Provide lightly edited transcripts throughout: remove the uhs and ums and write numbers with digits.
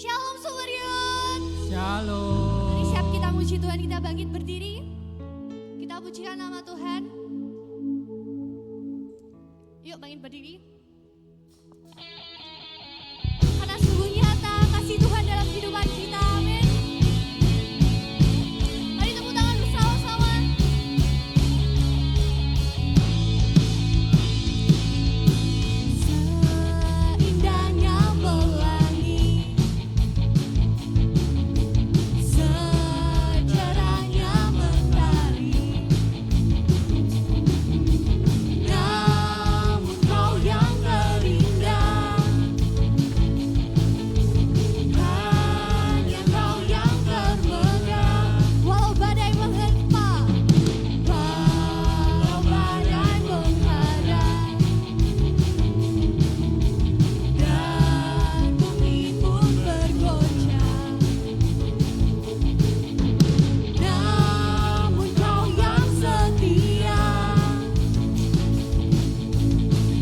Shalom Sumerion. Shalom. Mari siap kita muji Tuhan, kita bangkit berdiri. Kita pujikan nama Tuhan. Yuk bangkit berdiri. Karena sungguh nyata kasih Tuhan dalam kehidupan kita, amin. Mari tepuk tangan bersama-sama. Seindahnya pelangi, secerahnya mentari, namun kau yang terindah, hanya kau yang termegah. Walau badai menghantam, walau badai menghadang, dan bumi pun bergoncang, namun kau yang setia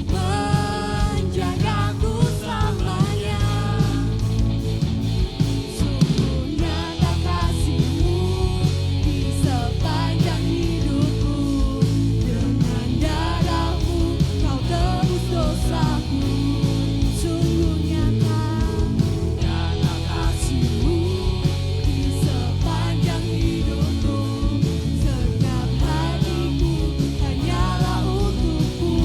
menjagaku selamanya. Sungguh nyata kasih-Mu di sepanjang hidupku, dengan darah-Mu kau tebus dosaku. Sungguh nyata kasih-Mu di sepanjang hidupku, segenap hatiku hanyalah untuk-Mu.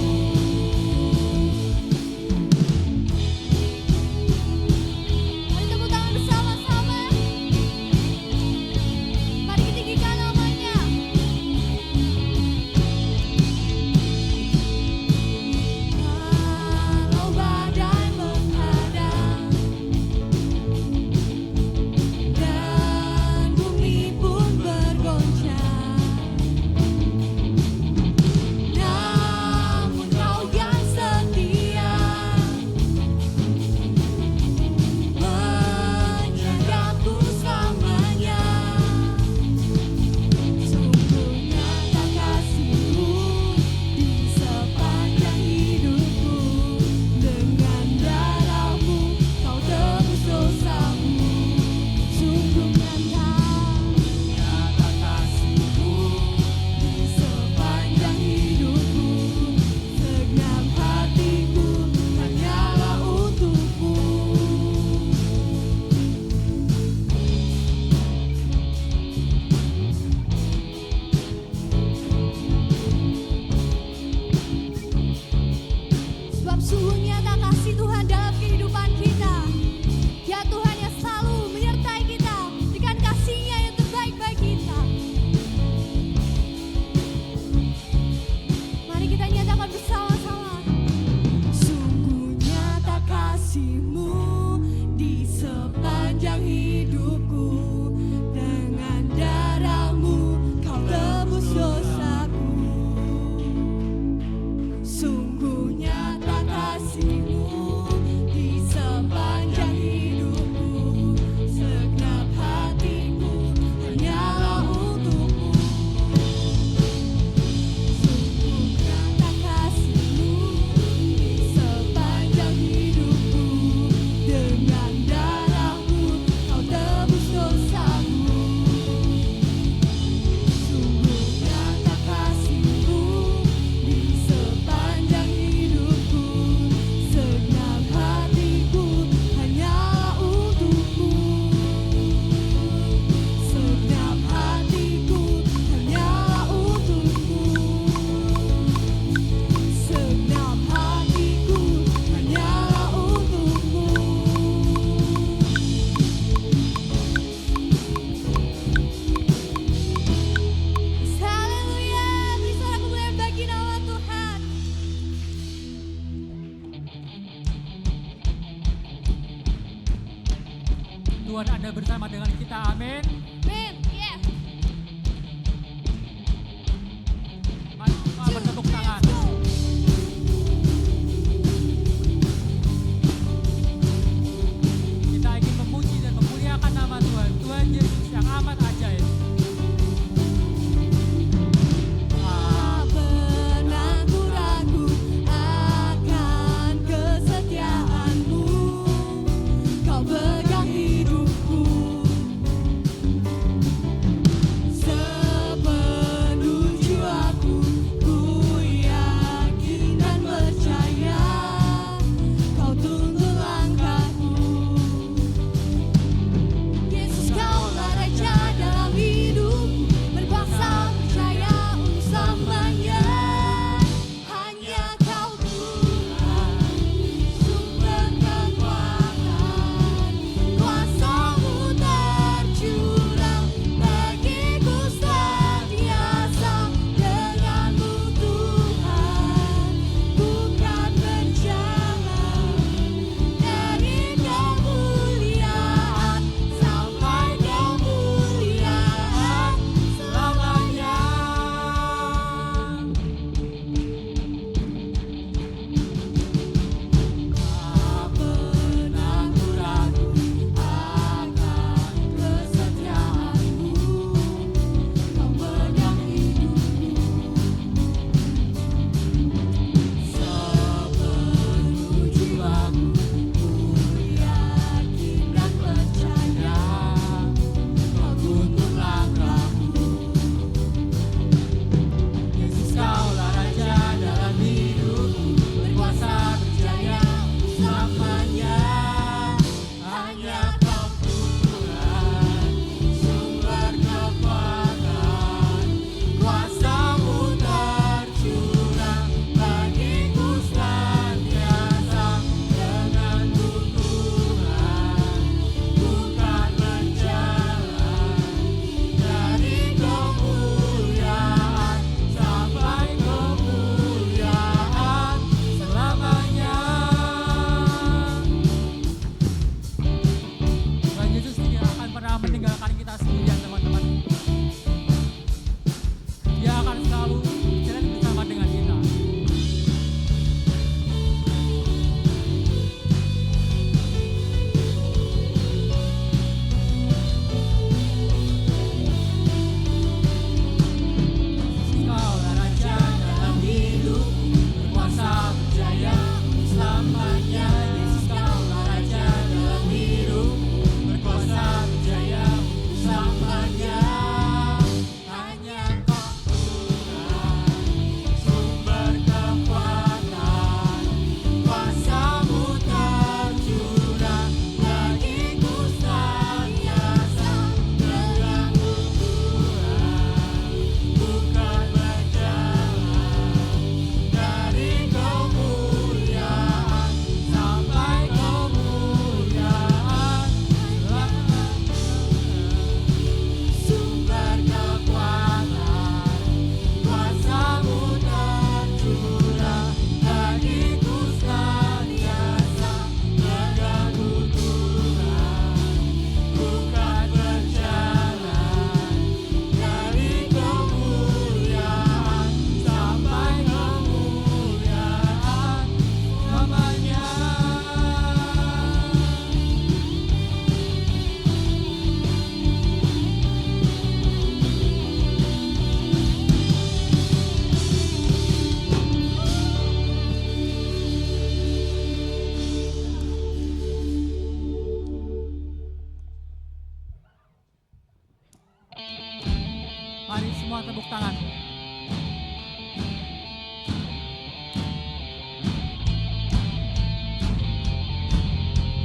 Mari tepuk tangan bersama-sama. Mari kita tinggikan namanya. Walau badai menghadang, dan bumi pun bergoncang, namun kau yang setia menjagaku selamanya. Sungguh nyata kasih-Mu di sepanjang hidupku, dengan darah-Mu kau tebus dosaku. Sungguh nyata kasih-Mu di sepanjang hidupku, segenap hatiku hanyalah untuk-Mu. Sebab sungguh nyata kasih Tuhan dalam kehidupan kita. Ya Tuhan yang selalu menyertai kita dengan kasih-Nya yang terbaik bagi kita. Mari kita nyatakan bersama-sama. Sungguh nyata kasih-Mu di sepanjang hidupku, dengan darah-Mu kau tebus dosaku. Sungguh nyata kasih-Mu di sepanjang hidupku, segenap hatiku hanyalah untuk-Mu. Sungguh nyata kasih-Mu di sepanjang hidupku, dengan darah-Mu kau tebus dosaku. Sungguh nyata kasih-Mu di sepanjang hidupku, segenap hatiku hanyalah untuk-Mu. Segenap hatiku hanyalah untuk-Mu. Segenap hatiku hanyalah untuk-Mu. Haleluya, beri suara kemuliaan bagi nama Tuhan. Tuhan ada bersama dengan kita, amin. Amin. Yes. Mari kita bertepuk tangan. Kita ingin memuji dan memuliakan nama Tuhan, Tuhan Yesus yang amat ajaib. Tak pernah ku ragu akan kesetiaan-Mu. Kau pegang hidup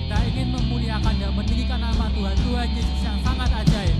Kita ingin memuliakan dan meninggikan nama Tuhan, Tuhan Yesus yang sangat ajaib.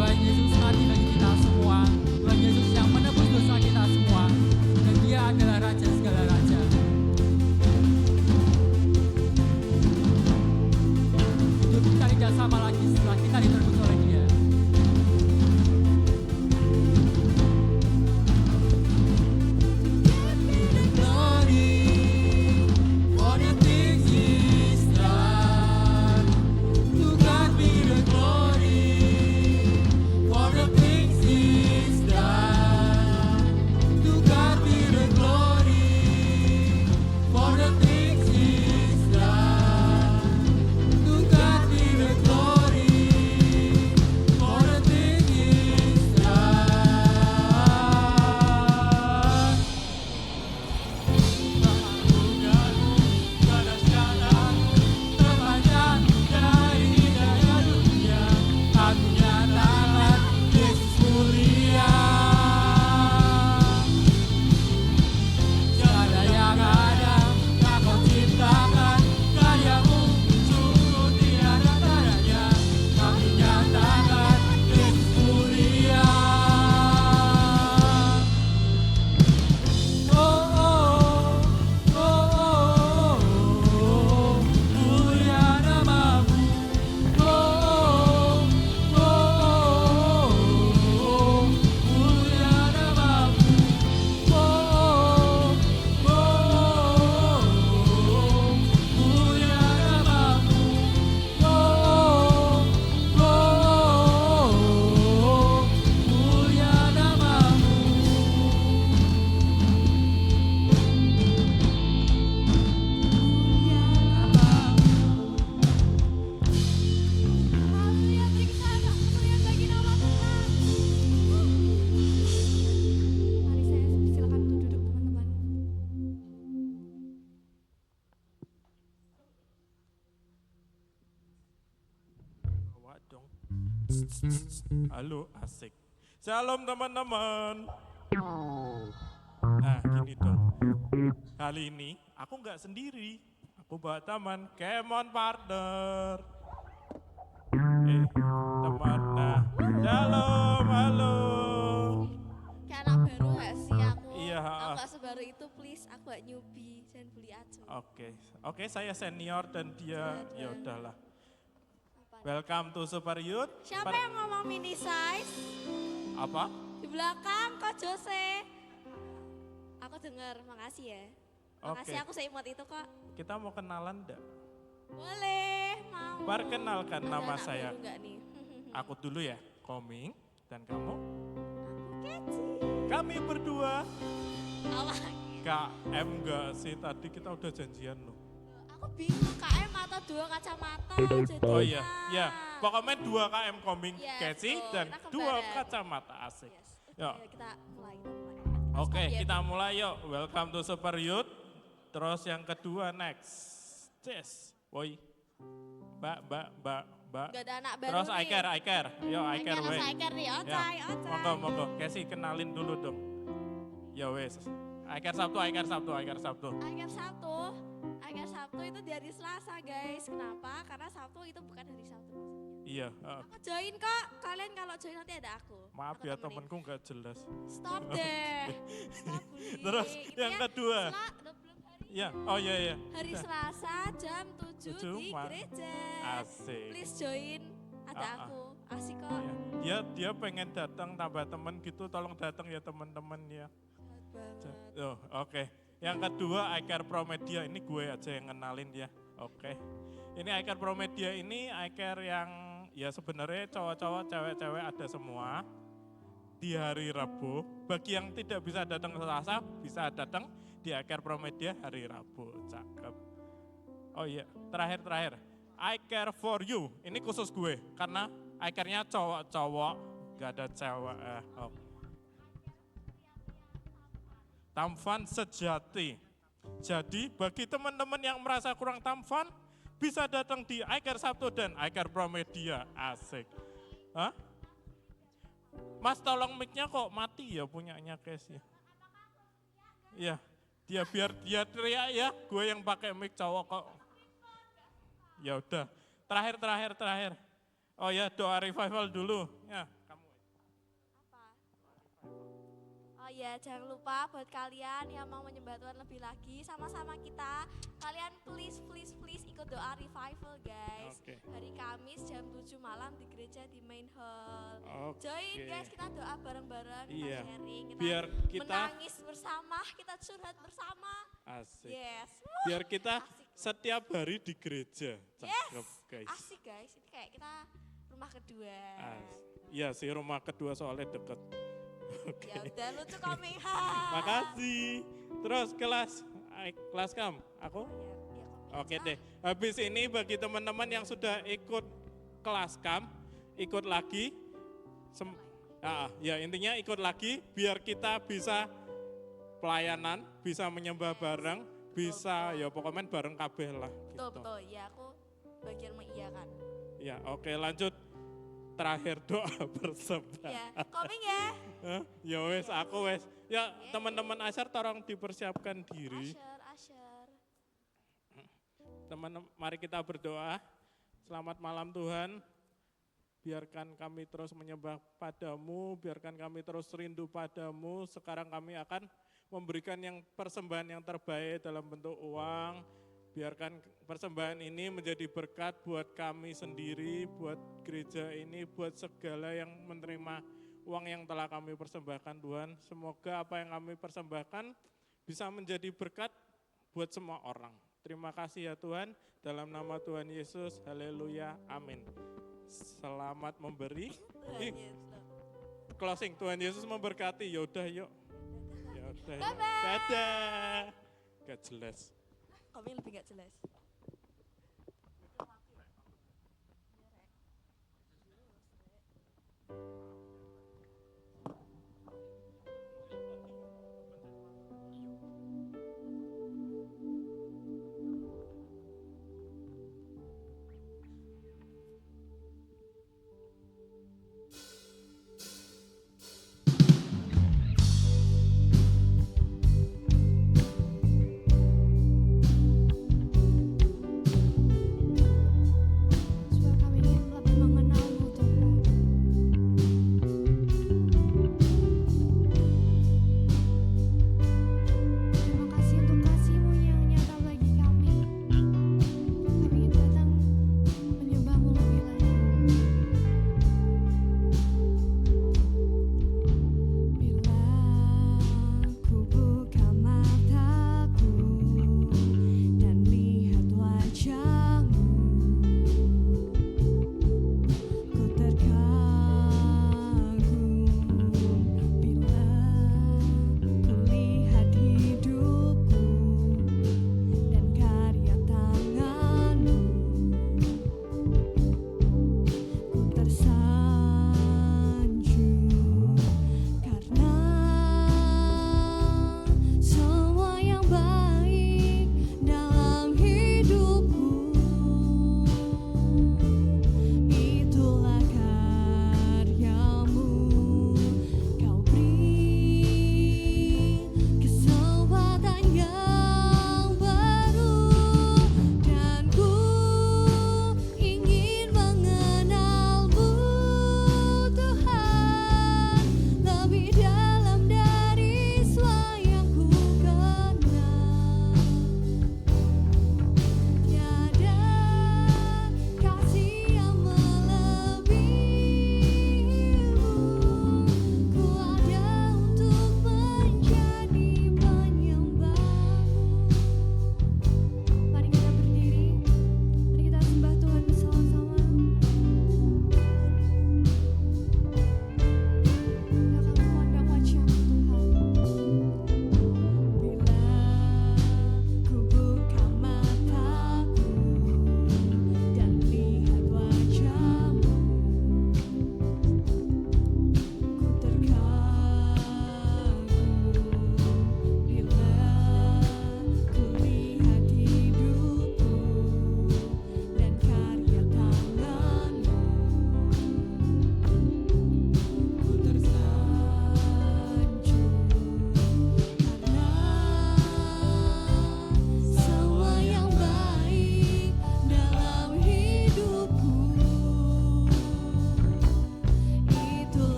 Tuhan Yesus mati bagi kita semua. Tuhan Yesus yang menebus dosa kita semua. Dan Dia adalah Raja segala Raja. Hidup kita tidak sama lagi setelah kita ditebus oleh Dia. Haleluya, beri kita kemuliaan bagi nama Tuhan. Mari saya silakan untuk duduk teman-teman. Bawa dong. Halo, asik. Shalom teman-teman. kali ini aku nggak sendiri. Aku bawa teman, come on partner. Teman, nah, shalom, halo. Kayak anak baru gak sih aku? Iya, Aku gak sebaru itu please, aku gak newbie, jangan bully aja. Oke, saya senior dan dia, Betul. ya udahlah. Apa? Welcome to Super Youth. Siapa yang ngomong mini size? Apa? Di belakang Kak Jose. Aku dengar, makasih ya. Makasih Oke. aku seimut itu kok. Kita mau kenalan enggak? Boleh, mau. Perkenalkan Ada nama anak saya. baru nggak nih? Aku dulu ya, Koming. Dan kamu? Aku Keci. Kami berdua. Apa? KM enggak sih? Tadi kita udah janjian loh. Aku bingung KM atau dua kacamata jadinya. Oh iya, ya. Pokoknya 2 KM Koming Yes, Keci betul. dan Kita 2 kembaran. kacamata asik. Yes. Yuk. Ayo kita mulai. Oke, Stop ya, kita mulai yuk. Welcome to Super Youth. Terus yang kedua next. Ces. Woi. Mbak. Gak ada anak baru Terus nih. Iker. Yo, Iker Harus weh. Iker nih, Ya, ocai. monggo. Kesi kenalin dulu dong. Ya wes. Iker Sabtu. Iker Sabtu itu di hari Selasa guys. Kenapa? Karena Sabtu itu bukan hari Sabtu maksudnya. Iya. Aku join kok. Kalian kalau join nanti ada aku. Maaf Aku ya temenin. temenku nggak jelas. Stop deh. Stop bullying. Terus yang Intinya, kedua. belum hari. Ya, oh iya. Hari Selasa jam 7 7 di gereja. Asik. Please join. Ada aku. Asik kok. Iya. Dia pengen datang tambah temen gitu, tolong datang ya teman-teman ya. Jahat banget. Oh, oke. Yang kedua iCare Promedia, ini gue aja yang kenalin ya. Oke. Ini iCare Promedia ini iCare yang ya sebenarnya cowok-cowok, cewek-cewek ada semua. Di hari Rabu, bagi yang tidak bisa datang Selasa, bisa datang di iCare Promedia hari Rabu. Cakep. Oh iya, terakhir. iCare for you, ini khusus gue karena iCare-nya cowok-cowok, gak ada cewek. Tampan sejati. Jadi bagi teman-teman yang merasa kurang tampan, bisa datang di iCare Sabtu dan iCare Promedia. Asik. Hah? Mas tolong mic-nya kok mati ya punyanya Casey. Iya, biar dia teriak ya, gue yang pakai mic cowok kok. Ya udah, terakhir. Oh ya, doa revival dulu. Ya, kamu. Apa? Oh ya, jangan lupa buat kalian yang mau menyembah Tuhan lebih lagi sama-sama kita. Kalian please ikut doa revival guys. Oke. Hari Kamis jam 7 malam di gereja di main hall. Oke. Join guys, kita doa bareng-bareng, kita Iya. sharing, kita, Biar kita menangis bersama, kita curhat bersama. asik. Yes. Biar kita Asik. setiap hari di gereja. Cakep, guys. Asik guys, ini kayak kita rumah kedua. Iya sih, rumah kedua soalnya deket. Oke. Ya udah lucu koming. Makasih. Terus kelas kam, aku? Ya, Oke deh. Habis ini bagi teman-teman yang sudah ikut kelas kam, ikut lagi. Ya intinya ikut lagi biar kita bisa pelayanan, bisa menyembah bareng, bisa ya pokoknya bareng kabeh lah. Betul, ya aku bagian mengiyakan. Ya oke lanjut. Terakhir doa bersembah. Ya, koming ya. Hah? Ya wes, aku wes. Ya teman-teman Asyar tolong dipersiapkan diri. Asher. Teman, mari kita berdoa. Selamat malam Tuhan. Biarkan kami terus menyembah padamu, biarkan kami terus rindu padamu. Sekarang kami akan memberikan yang persembahan yang terbaik dalam bentuk uang. Biarkan persembahan ini menjadi berkat buat kami sendiri, buat gereja ini, buat segala yang menerima uang yang telah kami persembahkan Tuhan. Semoga apa yang kami persembahkan bisa menjadi berkat buat semua orang. Terima kasih ya Tuhan, dalam nama Tuhan Yesus, haleluya, amin. Selamat memberi. Ih, closing, Tuhan Yesus memberkati, yaudah yuk. Yaudah, Bye-bye. dadah. Gak jelas. Koming lebih gak jelas.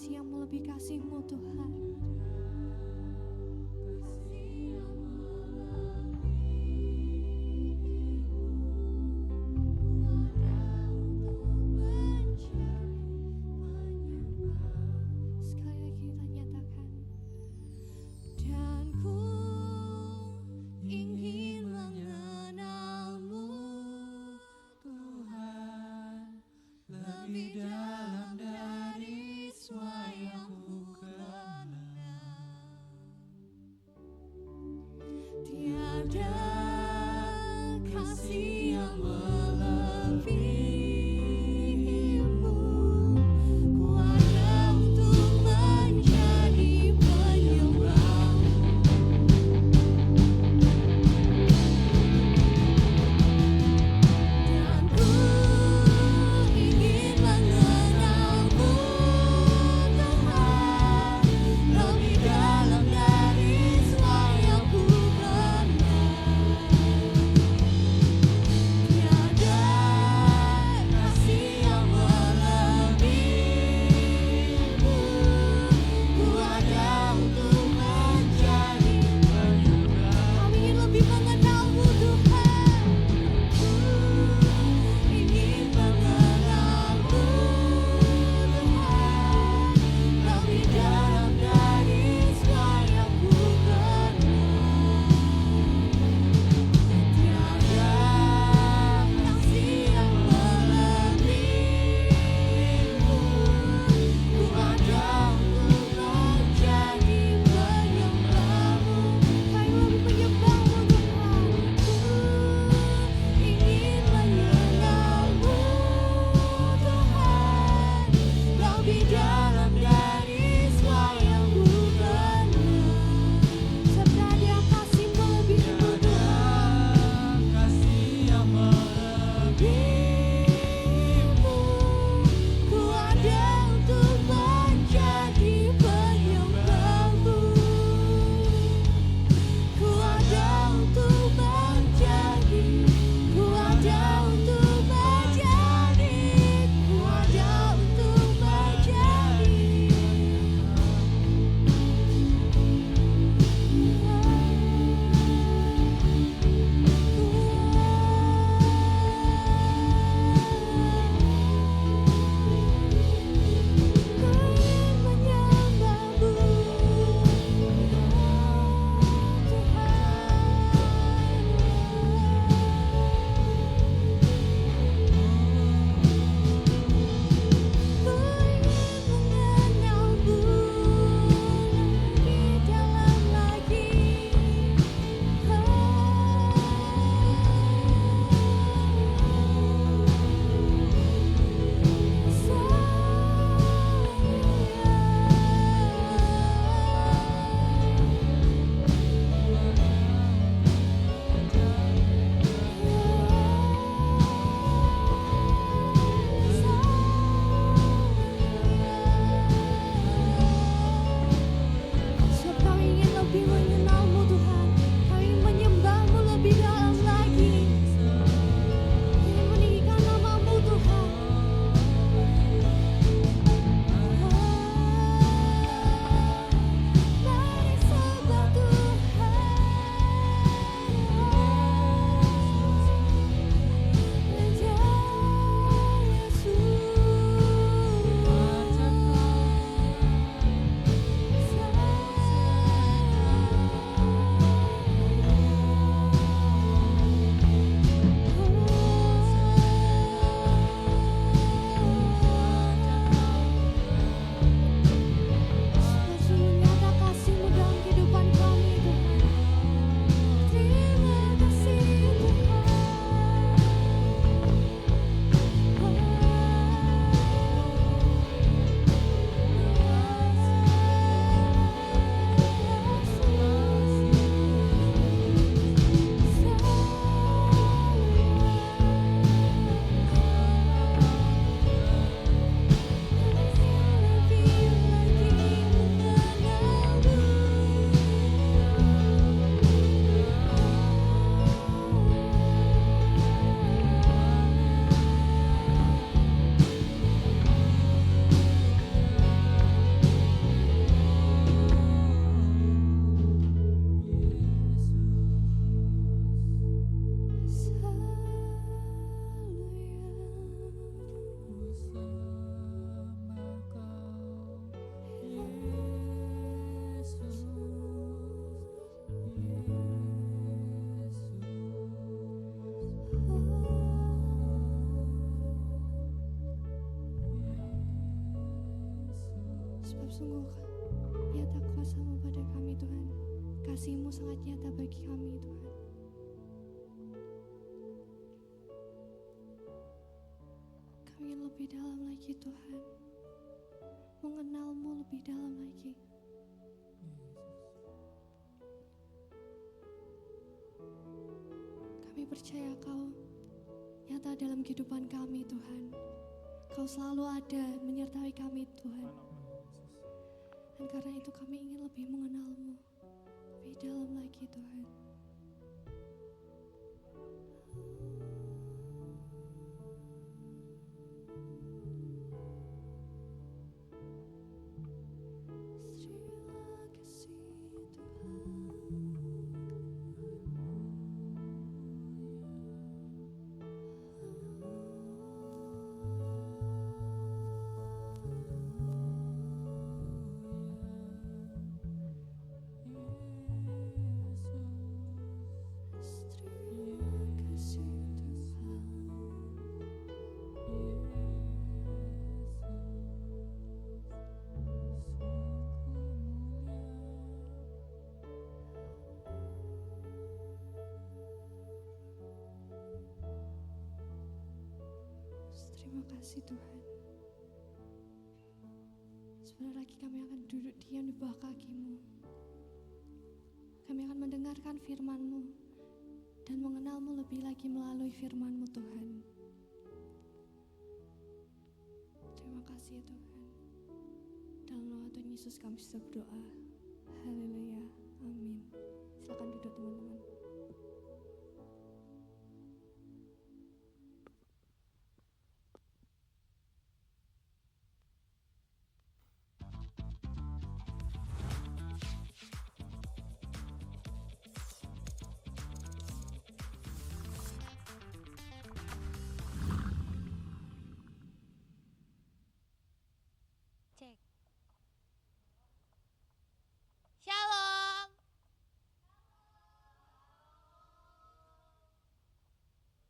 kasih yang melebihi kasih-Mu Tuhan. Sekali lagi kita nyatakan, dan ku ingin mengenal-Mu Tuhan, lebih dalam dari semua yang ku kenal. Sungguh nyata kuasa-Mu pada kami Tuhan. Kasih-Mu sangat nyata bagi kami Tuhan. Kami ingin lebih dalam lagi Tuhan. Mengenal-Mu lebih dalam lagi. Kami percaya Kau nyata dalam kehidupan kami Tuhan. Kau selalu ada menyertai kami Tuhan. Dan karena itu kami ingin lebih mengenal-Mu lebih dalam lagi Tuhan. Terima kasih Tuhan. Sebentar lagi kami akan duduk diam di bawah kaki-Mu. Kami akan mendengarkan firman-Mu dan mengenal-Mu lebih lagi melalui firman-Mu Tuhan. Terima kasih Tuhan. Dalam nama Tuhan Yesus kami sudah berdoa. Haleluya. Amin. Silakan duduk teman-teman. Cek. Shalom.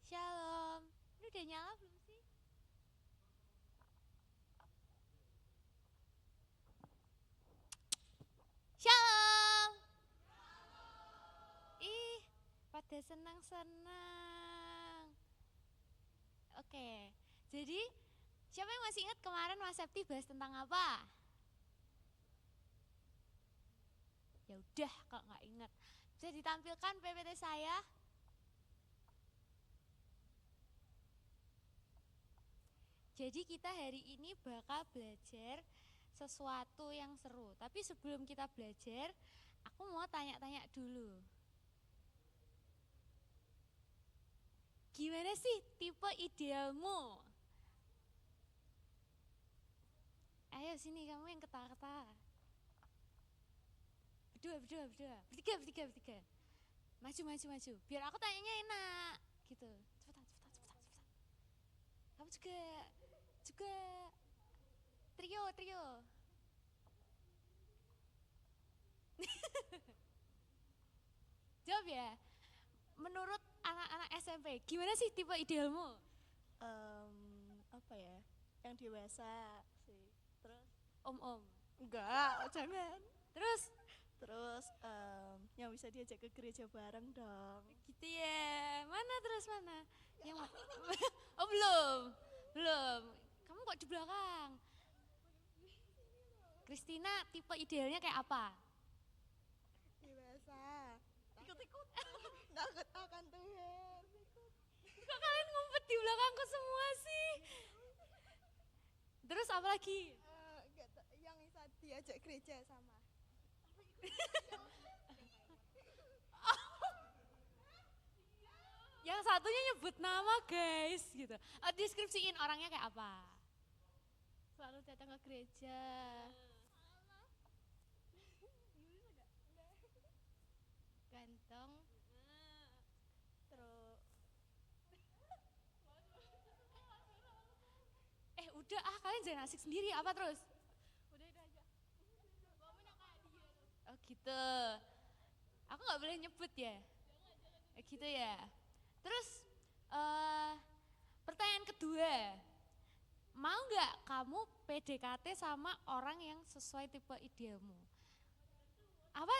Shalom. Ini udah nyala belum sih? Shalom. Ih, pada senang-senang. Oke, jadi siapa yang masih ingat kemarin Mas Septi bahas tentang apa? Ya udah, kalau nggak ingat, bisa ditampilkan PPT saya. Jadi kita hari ini bakal belajar sesuatu yang seru. Tapi sebelum kita belajar, aku mau tanya-tanya dulu. Gimana sih tipe idealmu? Ayo sini kamu yang ketawa-ketawa. Berdua. Bertiga. Maju. Biar aku tanyanya enak, gitu. Cepetan. Kamu juga. Trio. Jawab ya. Menurut anak-anak SMP, gimana sih tipe idealmu? Apa ya? Yang dewasa sih. Terus Om. enggak, jangan. Terus Yang bisa diajak ke gereja bareng dong. gitu ya. Mana? Yang oh belum. Kamu kok di belakang? Kristina tipe idealnya kayak apa? Dewasa. Ikut. Takut akan Tuhan. Kok kalian ngumpet di belakangku semua sih? Terus apa lagi? Yang bisa diajak gereja sama. Yang satunya nyebut nama guys gitu. Deskripsiin orangnya kayak apa? Selalu datang ke gereja. Ganteng. Terus Udah kalian jangan asik sendiri. Apa terus? udah itu aja. Oh gitu. Aku nggak boleh nyebut ya. Gitu ya. Terus pertanyaan kedua, mau nggak kamu PDKT sama orang yang sesuai tipe idealmu? Apa?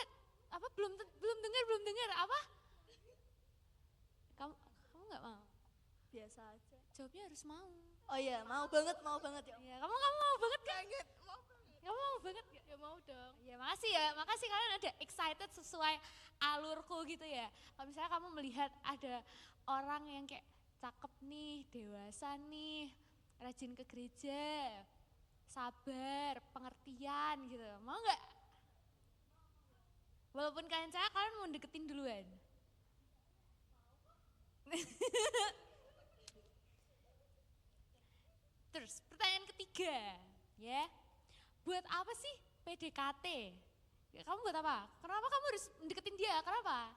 Apa belum dengar apa? Kamu nggak mau? Biasa aja. Jawabnya harus mau. Oh iya, mau banget ya. Ya, kamu mau banget kan? Kamu mau banget gak? Ya mau dong. Ya makasih kalian ada excited sesuai alurku gitu ya. Kalau misalnya kamu melihat ada orang yang kayak cakep nih, dewasa nih, rajin ke gereja, sabar, pengertian gitu, mau nggak? Walaupun kalian cewek, kalian mau deketin duluan. Terus pertanyaan ketiga, ya, buat apa sih PDKT? Ya, kamu buat apa? Kenapa kamu harus deketin dia? Kenapa?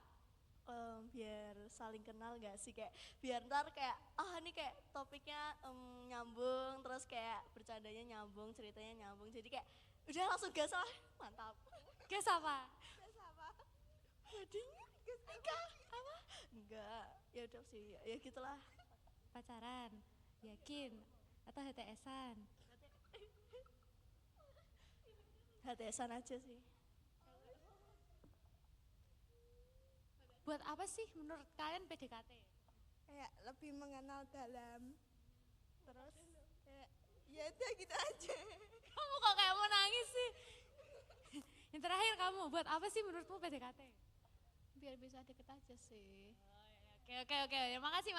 Biar saling kenal gak sih, kayak biar ntar kayak ini kayak topiknya nyambung, terus kayak bercandanya nyambung, ceritanya nyambung, jadi kayak udah langsung gas lah, mantap. Gas apa? Weddingnya gas nikah apa? Enggak, ya udah sih, ya gitulah. Pacaran, yakin? Atau HTS-an? HTS-an aja sih. Buat apa sih menurut kalian PDKT? Kayak lebih mengenal dalam, terus ya udah gitu aja. Kamu kok kayak mau nangis sih? Yang terakhir kamu, buat apa sih menurutmu PDKT? Biar bisa deket aja sih. Oke. Ya, makasih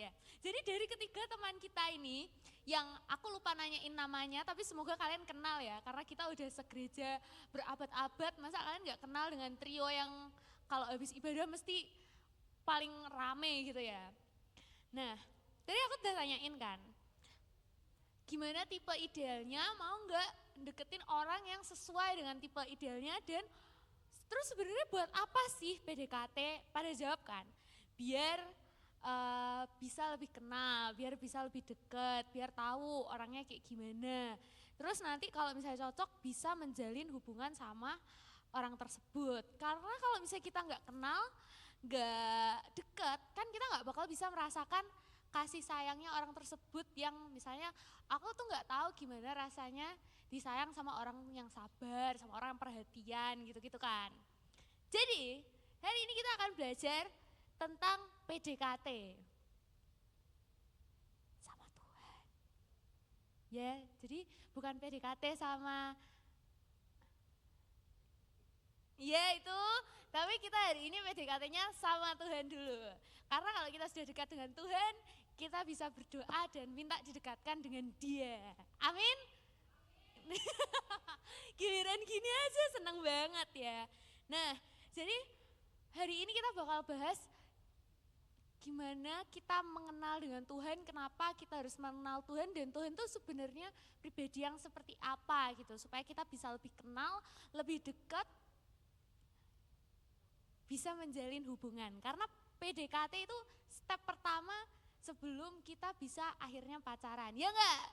ya. Jadi dari ketiga teman kita ini, yang aku lupa nanyain namanya, tapi semoga kalian kenal ya, karena kita udah segereja berabad-abad, masa kalian gak kenal dengan trio yang kalau habis ibadah mesti paling rame gitu ya. Nah, tadi aku udah tanyain kan, gimana tipe idealnya, mau nggak deketin orang yang sesuai dengan tipe idealnya, dan terus sebenarnya buat apa sih PDKT? Pada jawab kan, biar bisa lebih kenal, biar bisa lebih deket, biar tahu orangnya kayak gimana. Terus nanti kalau misalnya cocok bisa menjalin hubungan sama orang tersebut. Karena kalau misalnya kita nggak kenal, nggak deket, kan kita nggak bakal bisa merasakan kasih sayangnya orang tersebut, yang misalnya aku tuh nggak tahu gimana rasanya disayang sama orang yang sabar, sama orang yang perhatian gitu-gitu kan. Jadi hari ini kita akan belajar tentang PDKT sama Tuhan. Ya, jadi bukan PDKT sama itu, tapi kita hari ini PDKT-nya sama Tuhan dulu. Karena kalau kita sudah dekat dengan Tuhan, kita bisa berdoa dan minta didekatkan dengan Dia. Amin. Giliran gini aja seneng banget ya. Nah, jadi hari ini kita bakal bahas gimana kita mengenal dengan Tuhan, kenapa kita harus mengenal Tuhan, dan Tuhan itu sebenarnya pribadi yang seperti apa gitu, supaya kita bisa lebih kenal, lebih dekat, bisa menjalin hubungan. Karena PDKT itu step pertama sebelum kita bisa akhirnya pacaran, ya enggak?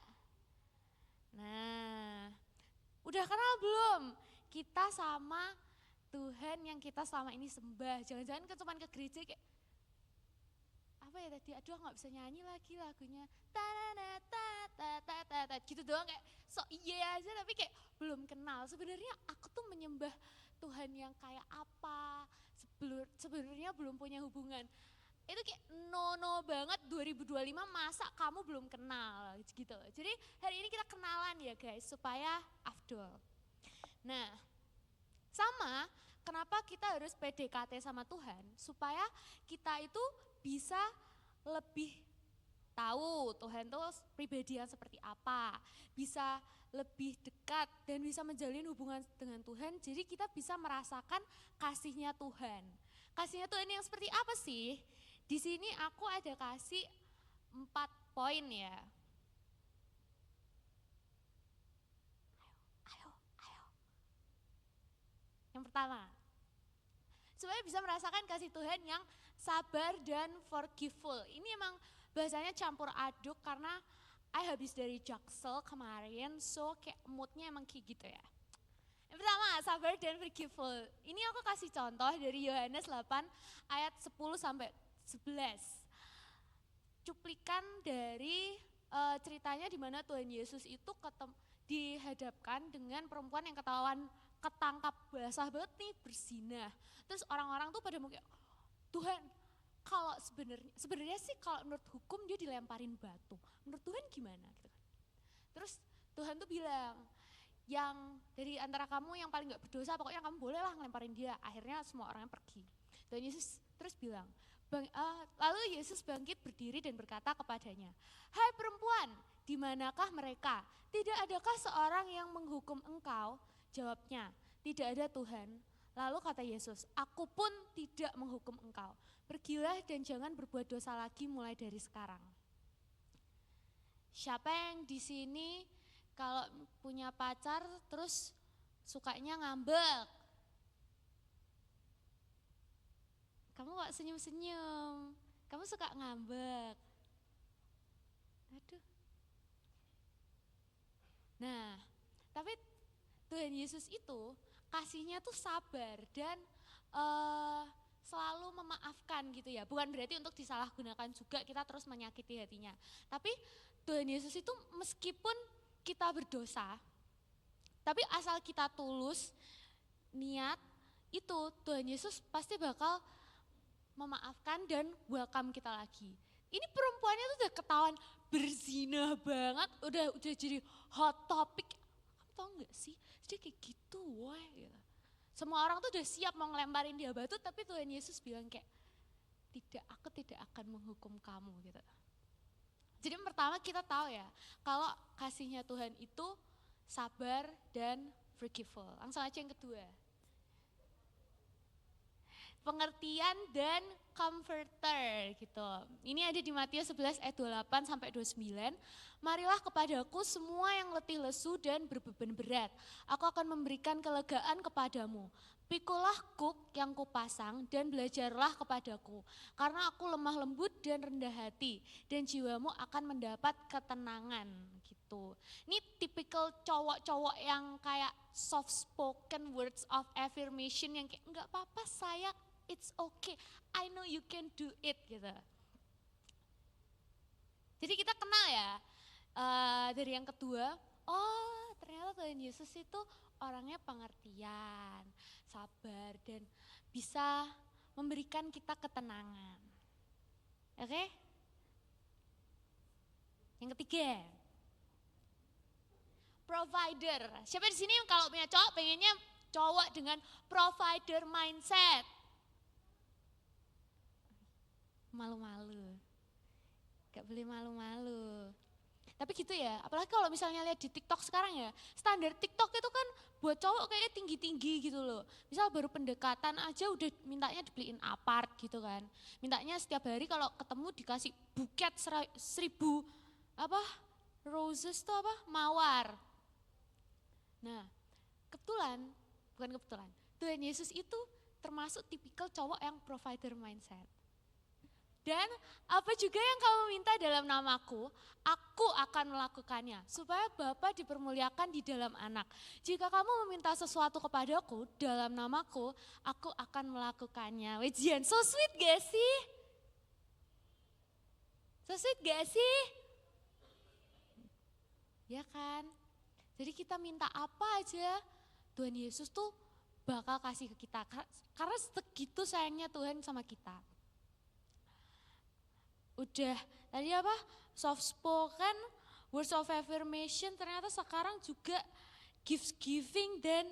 Nah, udah kenal belum kita sama Tuhan yang kita selama ini sembah? Jangan-jangan cuma ke gereja kayak apa ya tadi, aduh nggak bisa nyanyi lagi lagunya, gitu doang, kayak sok iya aja, tapi kayak belum kenal sebenarnya aku tuh menyembah Tuhan yang kayak apa. Sebenarnya belum punya hubungan. Itu kayak no banget 2025, masa kamu belum kenal gitu. Jadi hari ini kita kenalan ya guys, supaya afdol. Nah, sama kenapa kita harus PDKT sama Tuhan, supaya kita itu bisa lebih tahu Tuhan itu pribadi yang seperti apa, bisa lebih dekat dan bisa menjalin hubungan dengan Tuhan. Jadi kita bisa merasakan kasihnya Tuhan. Kasihnya Tuhan yang seperti apa sih? Di sini aku ada kasih 4 poin ya. Ayo. Yang pertama, supaya bisa merasakan kasih Tuhan yang sabar dan forgiveful. Ini emang bahasanya campur aduk karena habis dari Jaksel kemarin, so kayak moodnya emang kayak gitu ya. Yang pertama, sabar dan forgiveful. Ini aku kasih contoh dari Yohanes 8 ayat 10 sampai 11. Cuplikan dari ceritanya di mana Tuhan Yesus itu dihadapkan dengan perempuan yang ketangkap basah banget nih berzina. Terus orang-orang tuh pada mungkin, Tuhan, kalau sebenarnya sih kalau menurut hukum dia dilemparin batu. Menurut Tuhan gimana gitu kan. Terus Tuhan tuh bilang, yang dari antara kamu yang paling gak berdosa pokoknya kamu bolehlah ngelemparin dia. Akhirnya semua orangnya pergi. Tuhan Yesus terus bilang, lalu Yesus bangkit berdiri dan berkata kepadanya, hai perempuan, di manakah mereka? Tidak adakah seorang yang menghukum engkau? Jawabnya, tidak ada Tuhan. Lalu kata Yesus, aku pun tidak menghukum engkau. Pergilah dan jangan berbuat dosa lagi mulai dari sekarang. Siapa yang di sini kalau punya pacar terus sukanya ngambek? Kamu kok senyum-senyum? Kamu suka ngambek? Aduh. Nah, tapi Tuhan Yesus itu kasihnya tuh sabar dan selalu memaafkan gitu ya. Bukan berarti untuk disalahgunakan juga kita terus menyakiti hatinya. Tapi Tuhan Yesus itu meskipun kita berdosa, tapi asal kita tulus, niat, itu Tuhan Yesus pasti bakal memaafkan dan welcome kita lagi. Ini perempuannya tuh udah ketahuan berzina banget, udah jadi hot topic. Kamu tau gak sih? Jadi kayak gitu, wah gitu. Semua orang tuh udah siap mau ngelemparin dia batu, tapi Tuhan Yesus bilang kayak, aku tidak akan menghukum kamu gitu. Jadi pertama kita tahu ya, kalau kasihnya Tuhan itu sabar dan forgiveful. Langsung aja yang kedua. Pengertian dan comforter gitu. Ini ada di Matius 11 ayat 28 sampai 29. Marilah kepadaku semua yang letih lesu dan berbeban berat. Aku akan memberikan kelegaan kepadamu. Pikulah kuk yang kupasang dan belajarlah kepadaku. Karena aku lemah lembut dan rendah hati dan jiwamu akan mendapat ketenangan gitu. Ini tipikal cowok-cowok yang kayak soft spoken words of affirmation yang kayak enggak apa-apa sayang, it's okay, I know you can do it gitu. Jadi kita kenal ya dari yang kedua, oh ternyata Tuhan Yesus itu orangnya pengertian, sabar dan bisa memberikan kita ketenangan. Oke? Yang ketiga, provider. Siapa di sini yang kalau punya cowok pengennya cowok dengan provider mindset? Malu-malu. Gak boleh malu-malu. Tapi gitu ya, apalagi kalau misalnya lihat di TikTok sekarang ya, standar TikTok itu kan buat cowok kayaknya tinggi-tinggi gitu loh. Misal baru pendekatan aja udah mintanya dibeliin apart gitu kan. Mintanya setiap hari kalau ketemu dikasih buket 1000 roses tuh mawar. Nah, bukan kebetulan, Tuhan Yesus itu termasuk tipikal cowok yang provider mindset. Dan apa juga yang kamu minta dalam namaku, aku akan melakukannya, supaya Bapa dipermuliakan di dalam anak. Jika kamu meminta sesuatu kepadaku dalam namaku, aku akan melakukannya. Wejian, so sweet gak sih? So sweet gak sih? Ya kan? Jadi kita minta apa aja, Tuhan Yesus tuh bakal kasih ke kita. Karena segitu sayangnya Tuhan sama kita. Udah tadi soft spoken, words of affirmation, ternyata sekarang juga gifts giving dan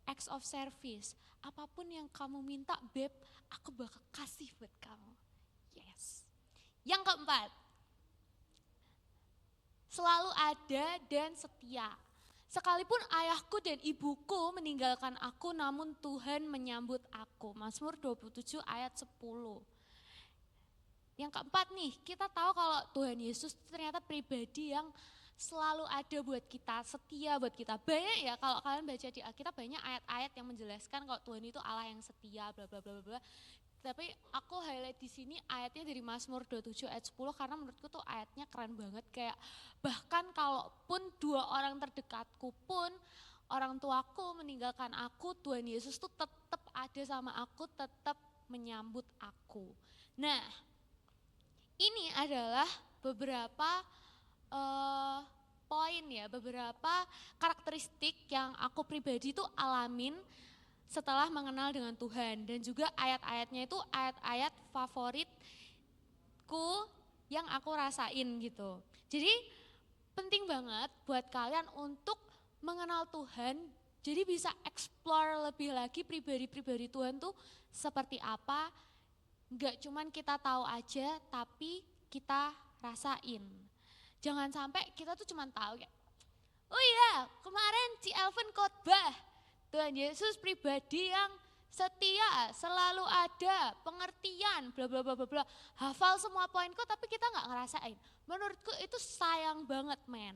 acts of service. Apapun yang kamu minta, Beb, aku bakal kasih buat kamu. Yes. Yang keempat, selalu ada dan setia. Sekalipun ayahku dan ibuku meninggalkan aku, namun Tuhan menyambut aku. Mazmur 27 ayat 10. Yang keempat nih, kita tahu kalau Tuhan Yesus ternyata pribadi yang selalu ada buat kita, setia buat kita. Banyak ya kalau kalian baca di Alkitab banyak ayat-ayat yang menjelaskan kalau Tuhan itu Allah yang setia, bla bla bla bla. Tapi aku highlight di sini ayatnya dari Mazmur 27 ayat 10 karena menurutku tuh ayatnya keren banget. Kayak bahkan kalaupun dua orang terdekatku pun, orang tuaku meninggalkan aku, Tuhan Yesus tuh tetap ada sama aku, tetap menyambut aku. Nah, ini adalah beberapa poin ya, beberapa karakteristik yang aku pribadi tuh alamin setelah mengenal dengan Tuhan. Dan juga ayat-ayatnya itu ayat-ayat favoritku yang aku rasain gitu. Jadi penting banget buat kalian untuk mengenal Tuhan, jadi bisa explore lebih lagi pribadi-pribadi Tuhan tuh seperti apa. Enggak cuman kita tahu aja, tapi kita rasain. Jangan sampai kita tuh cuman tahu kayak, oh iya kemarin si Elvin khotbah, Tuhan Yesus pribadi yang setia, selalu ada, pengertian, bla bla bla bla bla. Hafal semua poinku tapi kita nggak ngerasain. Menurutku itu sayang banget, men.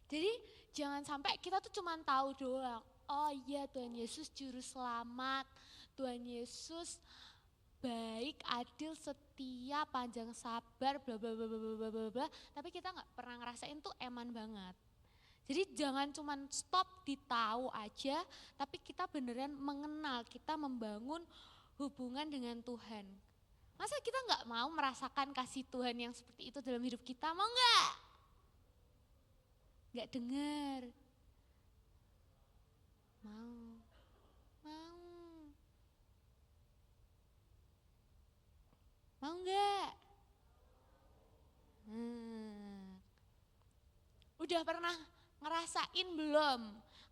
Jadi jangan sampai kita tuh cuman tahu doang. Oh iya Tuhan Yesus juru selamat, Tuhan Yesus baik, adil, setia, panjang sabar, bla bla bla bla bla bla bla. Tapi kita nggak pernah ngerasain tuh eman banget. Jadi jangan cuman stop di tahu aja, tapi kita beneran mengenal, kita membangun hubungan dengan Tuhan. Masa kita nggak mau merasakan kasih Tuhan yang seperti itu dalam hidup kita, mau nggak? Nggak dengar. Mau. Mau nggak? Udah pernah ngerasain belum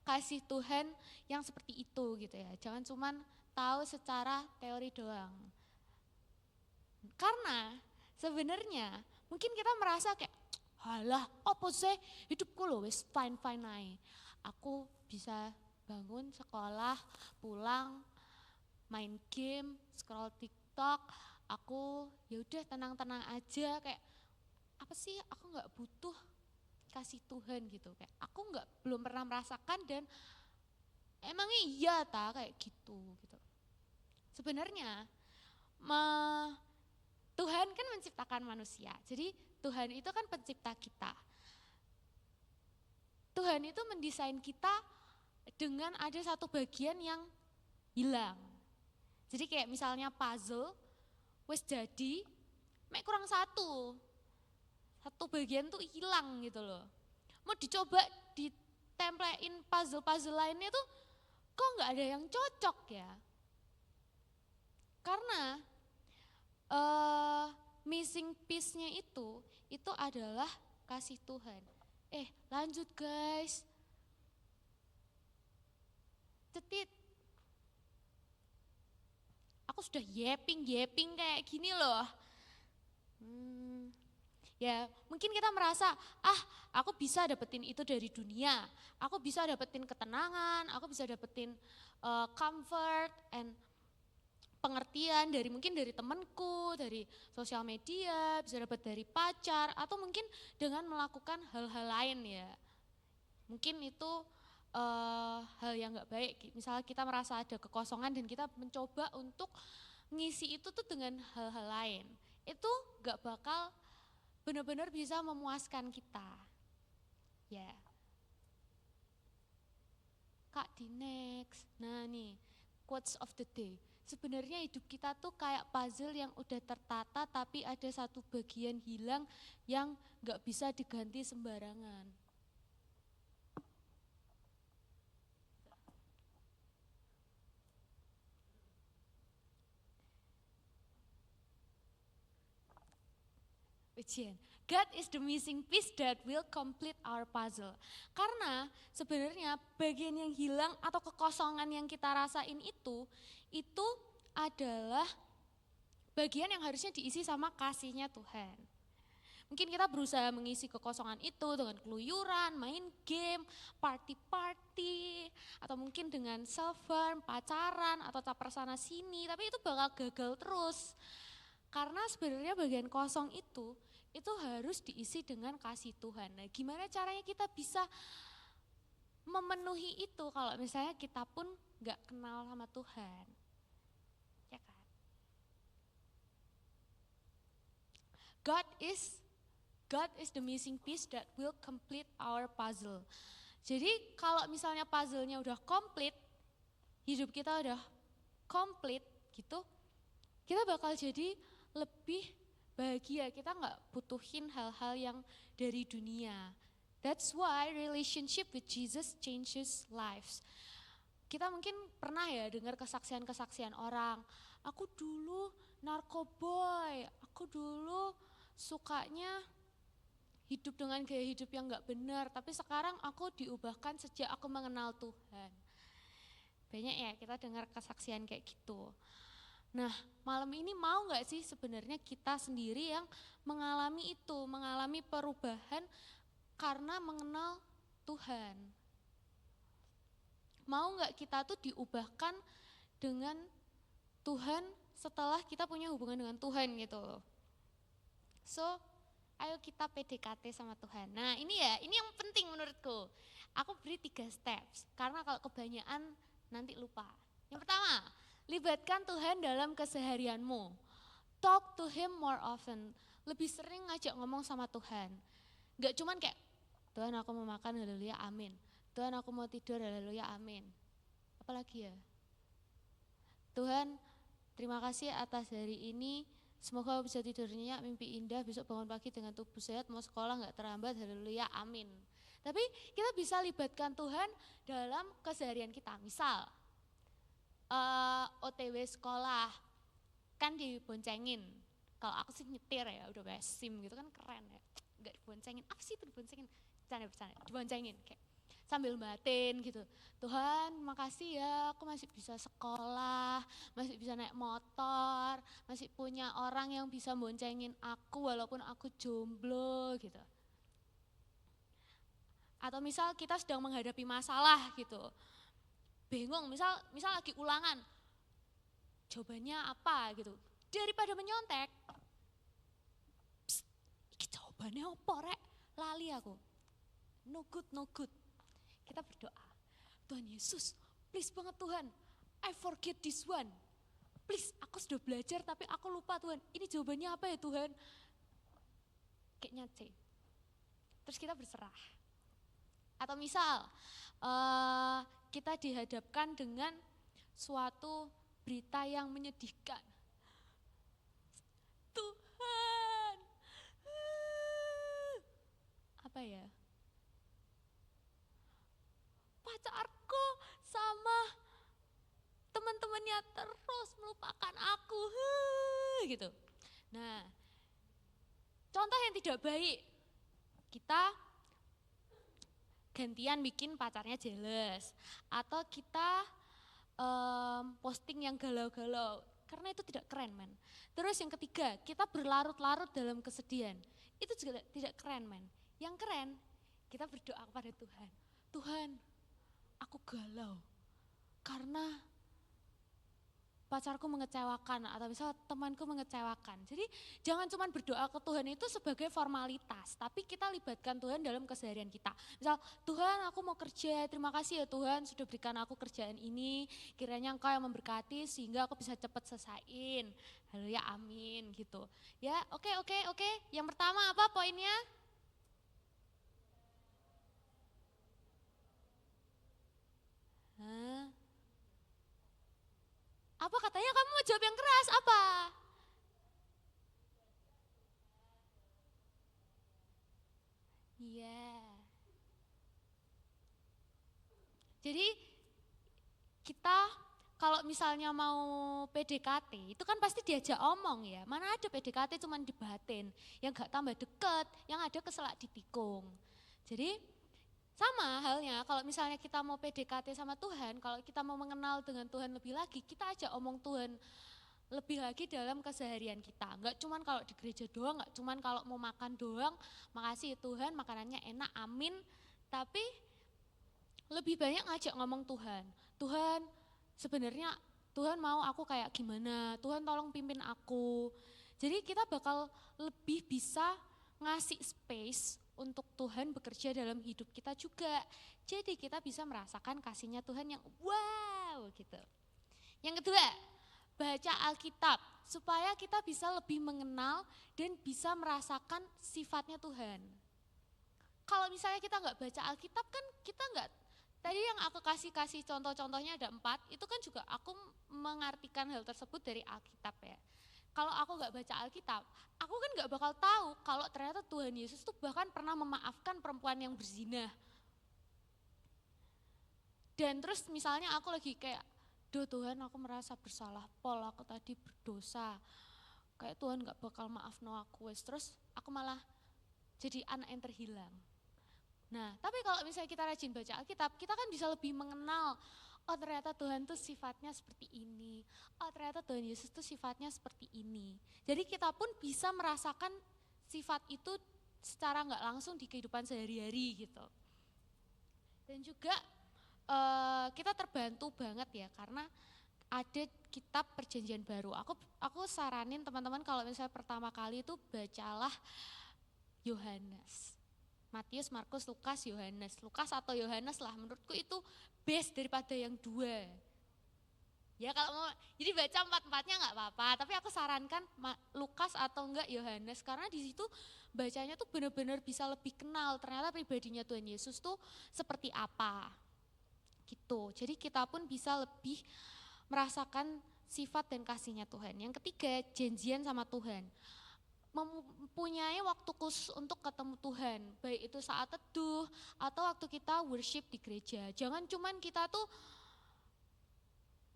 kasih Tuhan yang seperti itu gitu ya. Jangan cuman tahu secara teori doang. Karena sebenarnya mungkin kita merasa kayak, halah apa sih hidupku loh wis fine-fine aja. Aku bisa bangun, sekolah, pulang, main game, scroll TikTok, aku ya udah tenang-tenang aja, kayak apa sih, aku nggak butuh kasih Tuhan gitu, kayak aku belum pernah merasakan dan emangnya iya kayak gitu. Sebenarnya Tuhan kan menciptakan manusia, jadi Tuhan itu kan pencipta kita. Tuhan itu mendesain kita dengan ada satu bagian yang hilang. Jadi kayak misalnya puzzle, wes jadi, mek kurang satu bagian tuh hilang gitu loh. Mau dicoba ditempelin puzzle-puzzle lainnya tuh kok nggak ada yang cocok ya. Karena missing piece-nya itu adalah kasih Tuhan. Lanjut guys. Cetit. Aku sudah yeping kayak gini loh. Ya mungkin kita merasa, aku bisa dapetin itu dari dunia. Aku bisa dapetin ketenangan, aku bisa dapetin comfort and pengertian mungkin dari temanku, dari sosial media, bisa dapat dari pacar, atau mungkin dengan melakukan hal-hal lain ya. Mungkin itu hal yang gak baik, misalnya kita merasa ada kekosongan dan kita mencoba untuk ngisi itu tuh dengan hal-hal lain. Itu gak bakal benar-benar bisa memuaskan kita. Ya. Kak di next, nah nih quotes of the day. Sebenarnya hidup kita tuh kayak puzzle yang udah tertata tapi ada satu bagian hilang yang gak bisa diganti sembarangan. Ujian. God is the missing piece that will complete our puzzle. Karena sebenarnya bagian yang hilang atau kekosongan yang kita rasain itu adalah bagian yang harusnya diisi sama kasihnya Tuhan. Mungkin kita berusaha mengisi kekosongan itu dengan keluyuran, main game, party-party, atau mungkin dengan self-harm, pacaran, atau caper sana sini, tapi itu bakal gagal terus. Karena sebenarnya bagian kosong itu harus diisi dengan kasih Tuhan. Nah, gimana caranya kita bisa memenuhi itu kalau misalnya kita pun gak kenal sama Tuhan? Ya kan? God is the missing piece that will complete our puzzle. Jadi kalau misalnya puzzle-nya udah komplit, hidup kita udah komplit, gitu, kita bakal jadi lebih bahagia. Kita nggak butuhin hal-hal yang dari dunia. That's why relationship with Jesus changes lives. Kita mungkin pernah ya dengar kesaksian-kesaksian orang. Aku dulu narkoboy, aku dulu sukanya hidup dengan gaya hidup yang gak benar, tapi sekarang aku diubahkan sejak aku mengenal Tuhan. Banyak ya kita dengar kesaksian kayak gitu. Nah, malam ini mau gak sih sebenarnya kita sendiri yang mengalami itu, mengalami perubahan karena mengenal Tuhan. Mau gak kita tuh diubahkan dengan Tuhan setelah kita punya hubungan dengan Tuhan gitu loh. So, ayo kita PDKT sama Tuhan. Nah ini yang penting menurutku. Aku beri 3 steps, karena kalau kebanyakan nanti lupa. Yang pertama, libatkan Tuhan dalam keseharianmu. Talk to Him more often. Lebih sering ngajak ngomong sama Tuhan. Gak cuman kayak, Tuhan aku mau makan, haleluya, amin. Tuhan aku mau tidur, haleluya, amin. Apalagi ya? Tuhan, terima kasih atas hari ini. Semoga bisa tidur nyenyak, mimpi indah, besok bangun pagi dengan tubuh sehat, mau sekolah gak terlambat, haleluya, amin. Tapi kita bisa libatkan Tuhan dalam keseharian kita. Misal, OTW sekolah, kan diboncengin. Kalau aku sih nyetir ya, udah kayak SIM gitu kan keren ya. Gak diboncengin, apa sih itu diboncengin? Bercanda, diboncengin kayak sambil batin gitu. Tuhan makasih ya aku masih bisa sekolah, masih bisa naik motor, masih punya orang yang bisa boncengin aku walaupun aku jomblo gitu. Atau misal kita sedang menghadapi masalah gitu, bingung, misal lagi ulangan, jawabannya apa gitu. Daripada menyontek, ini jawabannya apa rek, lali aku, no good. Kita berdoa, Tuhan Yesus, please banget Tuhan, I forget this one. Please, aku sudah belajar tapi aku lupa Tuhan, ini jawabannya apa ya Tuhan? Kayaknya C. Terus kita berserah. Atau misal, kita dihadapkan dengan suatu berita yang menyedihkan. Tuhan, apa ya? Pacarku sama teman-temannya terus melupakan aku, gitu. Nah, contoh yang tidak baik, kita gantian bikin pacarnya jealous, atau kita posting yang galau-galau, karena itu tidak keren men. Terus yang ketiga, kita berlarut-larut dalam kesedihan, itu juga tidak keren men. Yang keren, kita berdoa kepada Tuhan, Tuhan, aku galau karena pacarku mengecewakan atau misal temanku mengecewakan. Jadi jangan cuma berdoa ke Tuhan itu sebagai formalitas, tapi kita libatkan Tuhan dalam keseharian kita. Misal, Tuhan aku mau kerja, terima kasih ya Tuhan sudah berikan aku kerjaan ini, kiranya Engkau yang memberkati sehingga aku bisa cepat selesaiin. Haleluya, amin gitu. Ya, oke. Yang pertama apa poinnya? Apa katanya kamu mau jawab yang keras, apa? Iya. Jadi kita kalau misalnya mau PDKT itu kan pasti diajak omong ya. Mana ada PDKT cuma dibatin, yang gak tambah deket, yang ada keselak ditikung. Jadi sama halnya kalau misalnya kita mau PDKT sama Tuhan, kalau kita mau mengenal dengan Tuhan lebih lagi, kita ajak omong Tuhan lebih lagi dalam keseharian kita. Enggak cuman kalau di gereja doang, enggak cuman kalau mau makan doang, makasih ya Tuhan makanannya enak, amin. Tapi lebih banyak ngajak ngomong Tuhan. Tuhan sebenarnya Tuhan mau aku kayak gimana, Tuhan tolong pimpin aku. Jadi kita bakal lebih bisa ngasih space untuk Tuhan bekerja dalam hidup kita juga. Jadi kita bisa merasakan kasihnya Tuhan yang wow gitu. Yang kedua, baca Alkitab supaya kita bisa lebih mengenal dan bisa merasakan sifatnya Tuhan. Kalau misalnya kita nggak baca Alkitab kan kita nggak tadi yang aku kasih contoh-contohnya ada 4, itu kan juga aku mengartikan hal tersebut dari Alkitab ya. Kalau aku nggak baca Alkitab, aku kan nggak bakal tahu kalau ternyata Tuhan Yesus tuh bahkan pernah memaafkan perempuan yang berzina. Dan terus misalnya aku lagi kayak, duh Tuhan aku merasa bersalah, Pol aku tadi berdosa. Kayak Tuhan gak bakal maafno aku wes. Terus aku malah jadi anak yang terhilang. Nah tapi kalau misalnya kita rajin baca Alkitab, kita kan bisa lebih mengenal, oh ternyata Tuhan tuh sifatnya seperti ini. Oh ternyata Tuhan Yesus tuh sifatnya seperti ini. Jadi kita pun bisa merasakan sifat itu secara gak langsung di kehidupan sehari-hari gitu. Dan juga kita terbantu banget ya karena ada kitab perjanjian baru. Aku saranin teman-teman kalau misalnya pertama kali itu bacalah Yohanes. Matius, Markus, Lukas, Yohanes. Lukas atau Yohanes lah, menurutku itu best daripada yang 2. Ya kalau mau, jadi baca 4-4-nya nggak apa-apa, tapi aku sarankan Lukas atau enggak Yohanes karena di situ bacanya tuh benar-benar bisa lebih kenal ternyata pribadinya Tuhan Yesus tuh seperti apa. Gitu. Jadi kita pun bisa lebih merasakan sifat dan kasihnya Tuhan. Yang ketiga, janjian sama Tuhan. Mempunyai waktu khusus untuk ketemu Tuhan, baik itu saat teduh atau waktu kita worship di gereja. Jangan cuman kita tuh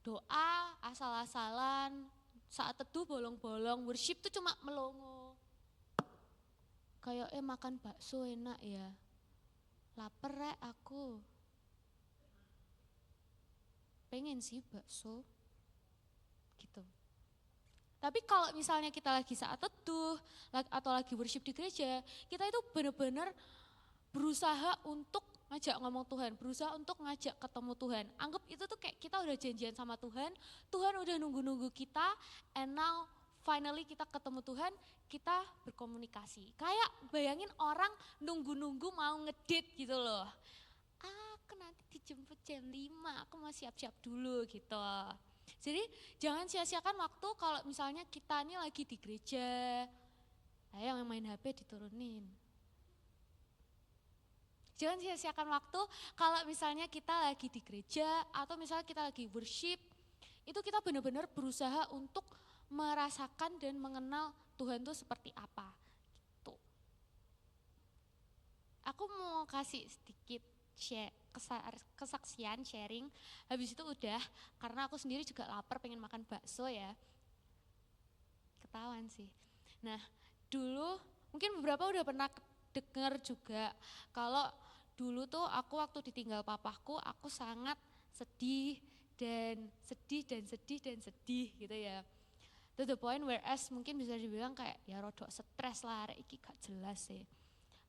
doa asal-asalan, saat teduh bolong-bolong, worship tuh cuma melongo. Kayak makan bakso enak ya, lapar rek aku. Pengen sih bakso gitu. Tapi kalau misalnya kita lagi saat teduh atau lagi worship di gereja, kita itu benar-benar berusaha untuk ngajak ngomong Tuhan, berusaha untuk ngajak ketemu Tuhan. Anggap itu tuh kayak kita udah janjian sama Tuhan, Tuhan udah nunggu-nunggu kita, and now finally kita ketemu Tuhan, kita berkomunikasi. Kayak bayangin orang nunggu-nunggu mau ngedate gitu loh. Aku nanti dijemput jam 5, aku mau siap-siap dulu gitu. Jadi jangan sia-siakan waktu kalau misalnya kita ini lagi di gereja, ayo yang main HP diturunin. Jangan sia-siakan waktu kalau misalnya kita lagi di gereja atau misalnya kita lagi worship, itu kita benar-benar berusaha untuk merasakan dan mengenal Tuhan itu seperti apa. Gitu. Aku mau kasih sedikit kesaksian, sharing, habis itu udah, karena aku sendiri juga lapar pengen makan bakso ya, ketahuan sih. Nah dulu mungkin beberapa udah pernah dengar juga, kalau dulu tuh aku waktu ditinggal papaku, aku sangat sedih dan sedih gitu ya. To the point whereas mungkin bisa dibilang kayak ya rodok stres lah, iki gak jelas sih.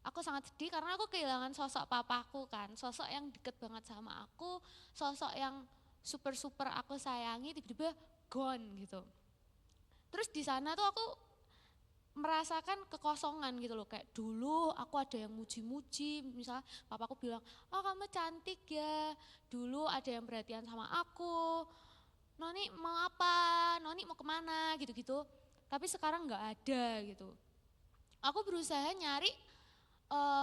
Aku sangat sedih karena aku kehilangan sosok papaku kan, sosok yang deket banget sama aku, sosok yang super aku sayangi tiba-tiba gone gitu. Terus di sana tuh aku merasakan kekosongan gitu loh, kayak dulu aku ada yang muji-muji, misalnya papaku bilang, oh kamu cantik ya, dulu ada yang perhatian sama aku, Noni mau apa, Noni mau kemana gitu-gitu, tapi sekarang gak ada gitu. Aku berusaha nyari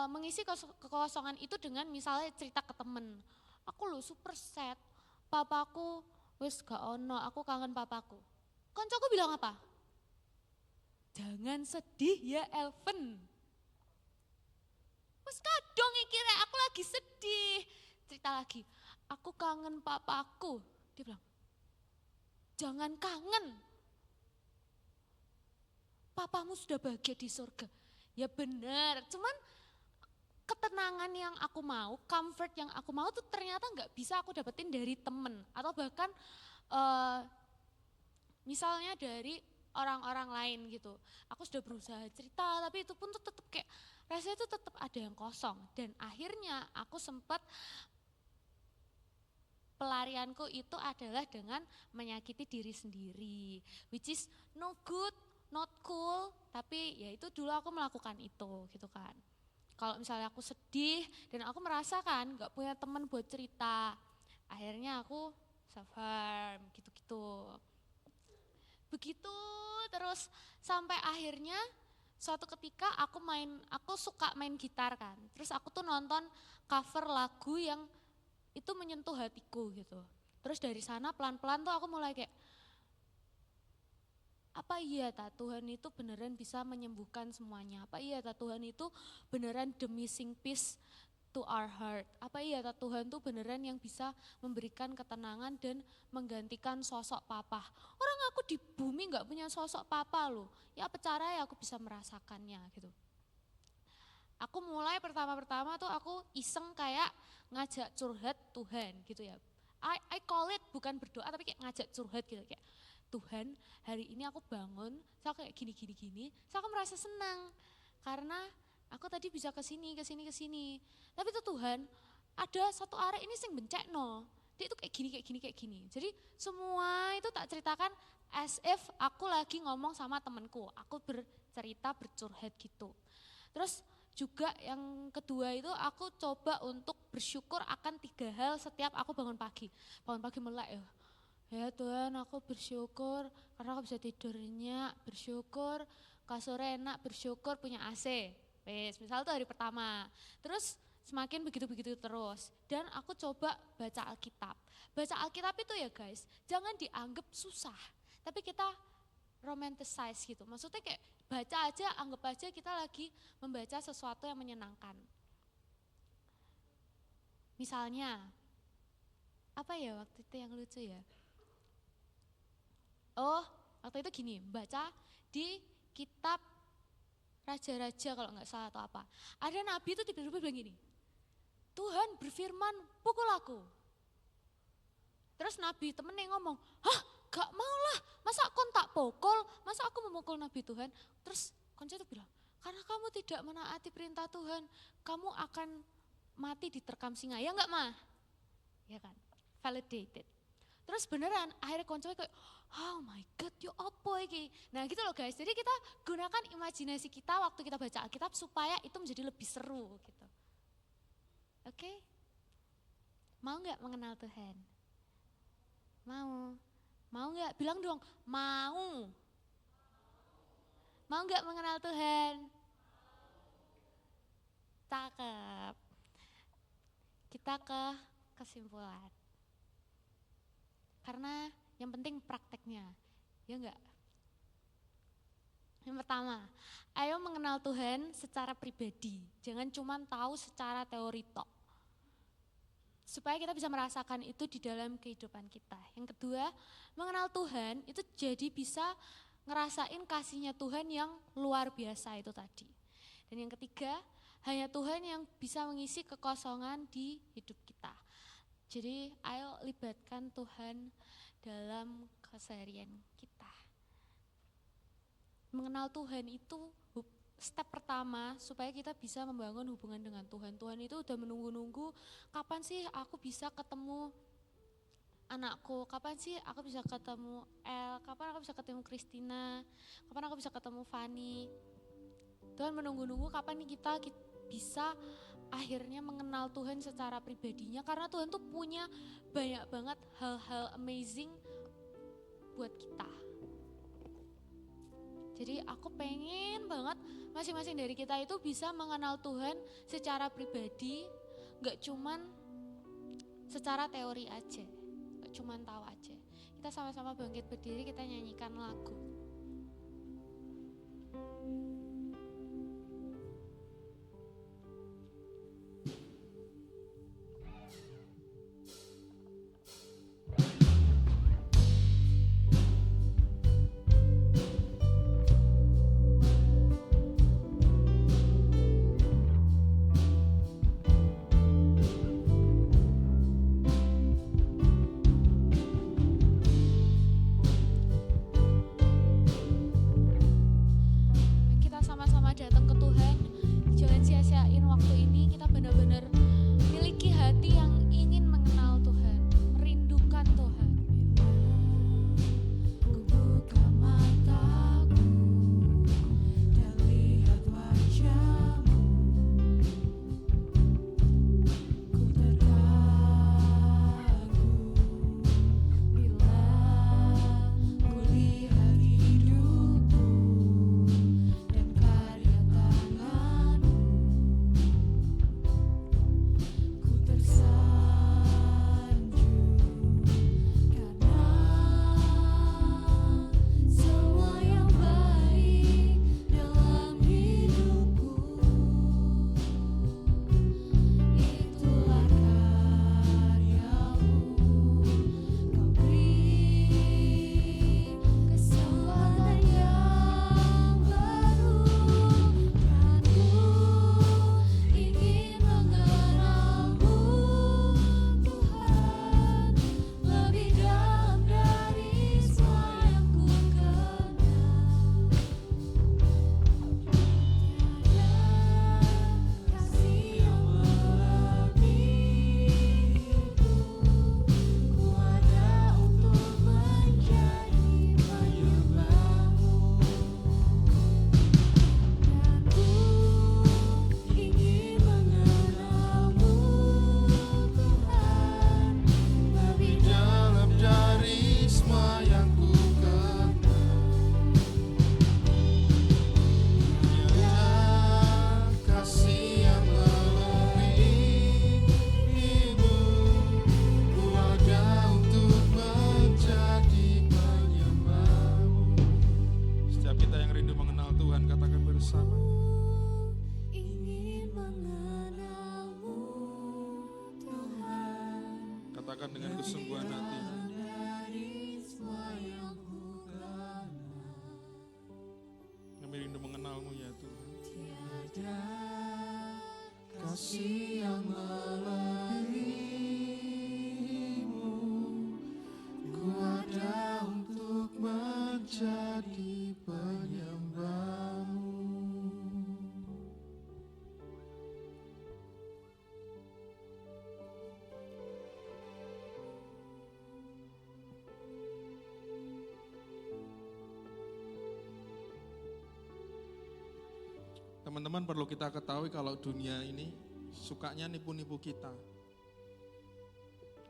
mengisi kekosongan itu dengan misalnya cerita ke temen, aku loh super sad, papaku wes gak ono, aku kangen papaku. Koncoku bilang apa? Jangan sedih ya Elven. Wes kadong iki rek, aku lagi sedih. Cerita lagi, aku kangen papaku. Dia bilang, jangan kangen. Papamu sudah bahagia di surga. Ya benar, cuman ketenangan yang aku mau, comfort yang aku mau tuh ternyata gak bisa aku dapetin dari temen. Atau bahkan misalnya dari orang-orang lain gitu. Aku sudah berusaha cerita tapi itu pun tuh tetap kayak rasanya tuh tetap ada yang kosong. Dan akhirnya aku sempat pelarianku itu adalah dengan menyakiti diri sendiri. Which is no good, not cool, tapi ya itu dulu aku melakukan itu gitu kan. Kalau misalnya aku sedih dan aku merasakan gak punya teman buat cerita, akhirnya aku self-harm gitu-gitu. Begitu terus sampai akhirnya suatu ketika aku suka main gitar kan, terus aku tuh nonton cover lagu yang itu menyentuh hatiku gitu. Terus dari sana pelan-pelan tuh aku mulai kayak, apa iya tak Tuhan itu beneran bisa menyembuhkan semuanya? Apa iya tak Tuhan itu beneran the missing piece to our heart? Apa iya tak Tuhan tuh beneran yang bisa memberikan ketenangan dan menggantikan sosok papa? Orang aku di bumi gak punya sosok papa loh. Ya apa caranya aku bisa merasakannya gitu. Aku mulai pertama-tama tuh aku iseng kayak ngajak curhat Tuhan gitu ya. I call it bukan berdoa tapi kayak ngajak curhat gitu kayak, Tuhan hari ini aku bangun, saya kayak gini, saya aku merasa senang karena aku tadi bisa kesini. Tapi tuh Tuhan ada satu arek ini sing bencekno, dia itu kayak gini. Jadi semua itu tak ceritakan as if aku lagi ngomong sama temanku, aku bercerita bercurhat gitu. Terus juga yang kedua itu aku coba untuk bersyukur akan 3 hal setiap aku bangun pagi melek ya. Ya Tuhan aku bersyukur karena aku bisa tidurnya, bersyukur kasur enak, bersyukur punya AC. Wes, misal itu hari pertama. Terus semakin begitu-begitu terus. Dan aku coba baca Alkitab. Baca Alkitab itu ya guys, jangan dianggap susah. Tapi kita romanticize gitu. Maksudnya kayak baca aja, anggap aja kita lagi membaca sesuatu yang menyenangkan. Misalnya, apa ya waktu itu yang lucu ya? Oh, waktu itu gini, baca di kitab Raja-Raja kalau nggak salah atau apa. Ada nabi itu tiba-tiba bilang gini, Tuhan berfirman pukul aku. Terus nabi temennya ngomong, hah gak mau lah, masa kon tak pukul, masa aku memukul nabi Tuhan. Terus konco itu bilang, karena kamu tidak menaati perintah Tuhan, kamu akan mati diterkam singa, ya enggak mah? Ya kan, validated. Terus beneran akhirnya konco kayak, oh my god, yo apa iki? Nah gitu loh guys, jadi kita gunakan imajinasi kita waktu kita baca Alkitab supaya itu menjadi lebih seru gitu. Oke? Mau gak mengenal Tuhan? Mau? Mau gak? Bilang dong, mau. Mau gak mengenal Tuhan? Cakep. Kita ke kesimpulan. Karena yang penting prakteknya, ya enggak? Yang pertama, ayo mengenal Tuhan secara pribadi, jangan cuma tahu secara teori tok. Supaya kita bisa merasakan itu di dalam kehidupan kita. Yang kedua, mengenal Tuhan itu jadi bisa ngerasain kasihnya Tuhan yang luar biasa itu tadi. Dan yang ketiga, hanya Tuhan yang bisa mengisi kekosongan di hidup kita. Jadi ayo libatkan Tuhan dalam keseharian kita. Mengenal Tuhan itu step pertama supaya kita bisa membangun hubungan dengan Tuhan. Tuhan itu udah menunggu-nunggu, kapan sih aku bisa ketemu anakku, kapan sih aku bisa ketemu El, kapan aku bisa ketemu Christina, kapan aku bisa ketemu Fanny. Tuhan menunggu-nunggu kapan kita bisa akhirnya mengenal Tuhan secara pribadinya, karena Tuhan tuh punya banyak banget hal-hal amazing buat kita. Jadi aku pengen banget masing-masing dari kita itu bisa mengenal Tuhan secara pribadi, gak cuman secara teori aja, gak cuman tahu aja. Kita sama-sama bangkit berdiri, kita nyanyikan lagu. Kita Teman-teman, perlu kita ketahui kalau dunia ini sukanya nipu-nipu kita.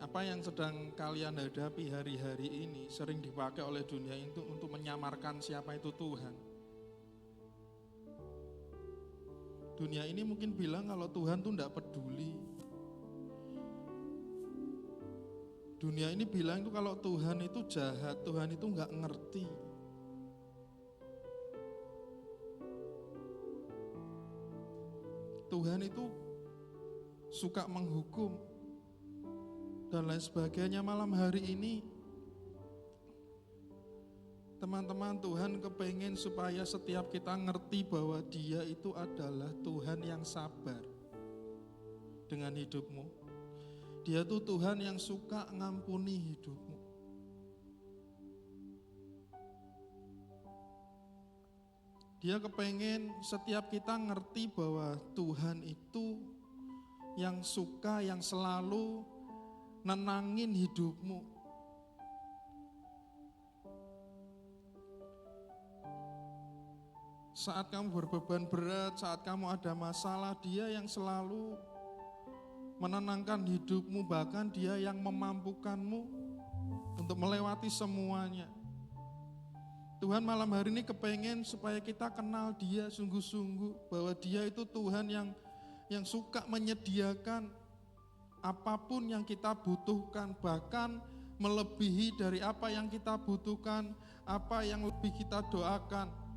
Apa yang sedang kalian hadapi hari-hari ini sering dipakai oleh dunia itu untuk menyamarkan siapa itu Tuhan. Dunia ini mungkin bilang kalau Tuhan tuh enggak peduli. Dunia ini bilang itu kalau Tuhan itu jahat, Tuhan itu enggak ngerti. Tuhan itu suka menghukum dan lain sebagainya. Malam hari ini teman-teman, Tuhan kepengen supaya setiap kita ngerti bahwa Dia itu adalah Tuhan yang sabar dengan hidupmu. Dia tuh Tuhan yang suka ngampuni hidupmu. Dia kepengen setiap kita ngerti bahwa Tuhan itu yang suka, yang selalu nenangin hidupmu. Saat kamu berbeban berat, saat kamu ada masalah, Dia yang selalu menenangkan hidupmu, bahkan Dia yang memampukanmu untuk melewati semuanya. Tuhan malam hari ini kepengen supaya kita kenal Dia sungguh-sungguh, bahwa Dia itu Tuhan yang suka menyediakan apapun yang kita butuhkan, bahkan melebihi dari apa yang kita butuhkan, apa yang lebih kita doakan.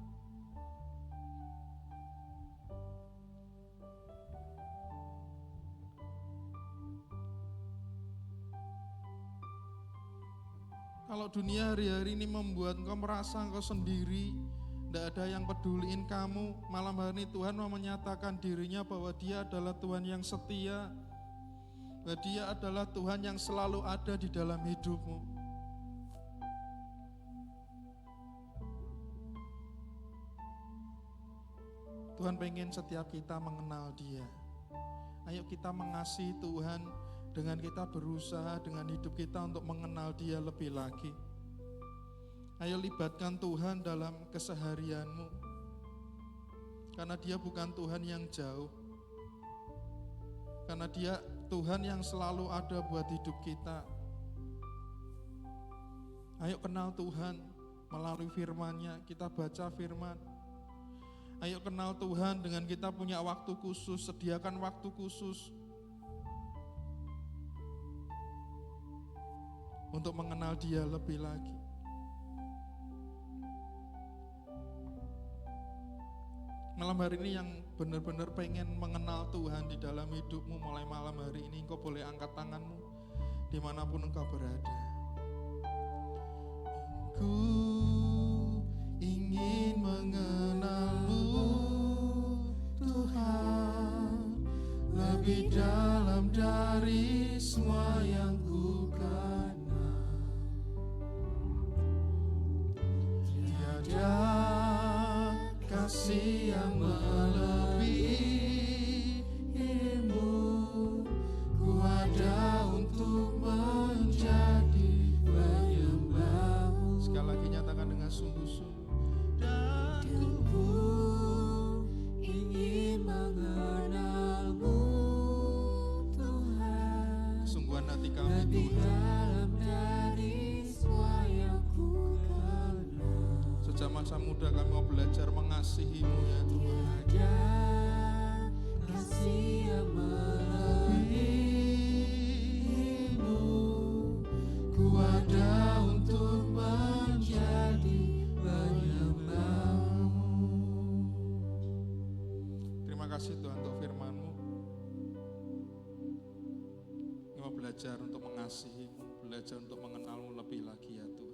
Kalau dunia hari-hari ini membuat engkau merasa engkau sendiri, tidak ada yang peduliin kamu, malam hari ini Tuhan mau menyatakan dirinya bahwa Dia adalah Tuhan yang setia, bahwa Dia adalah Tuhan yang selalu ada di dalam hidupmu. Tuhan pengen setiap kita mengenal Dia. Ayo kita mengasihi Tuhan dengan kita berusaha dengan hidup kita untuk mengenal Dia lebih lagi. Ayo libatkan Tuhan dalam keseharianmu. Karena Dia bukan Tuhan yang jauh. Karena Dia Tuhan yang selalu ada buat hidup kita. Ayo kenal Tuhan melalui firman-Nya, kita baca firman. Ayo kenal Tuhan dengan kita punya waktu khusus, sediakan waktu khusus untuk mengenal Dia lebih lagi. Malam hari ini yang benar-benar pengen mengenal Tuhan di dalam hidupmu, mulai malam hari ini engkau boleh angkat tanganmu dimanapun engkau berada. Ku ingin mengenal-Mu Tuhan, lebih dalam dari semua yang ku kenal. Tiada kasih yang melebihi-Mu, ku ada untuk menjadi penyembah-Mu. Sekali lagi nyatakan dengan sungguh-sungguh. Dan ku ingin mengenal-Mu Tuhan, kesungguhan hati kami Tuhan, dari semua yang ku kenal. Sejak masa muda kami mau belajar mengasihi-Mu ya Tuhan. Ada kasih yang melebihi-Mu, ku ada untuk menjadi penyembah-Mu. Terima kasih Tuhan untuk firman-Mu. Kami mau belajar untuk mengasihi-Mu, belajar untuk mengenal-Mu lebih lagi ya Tuhan.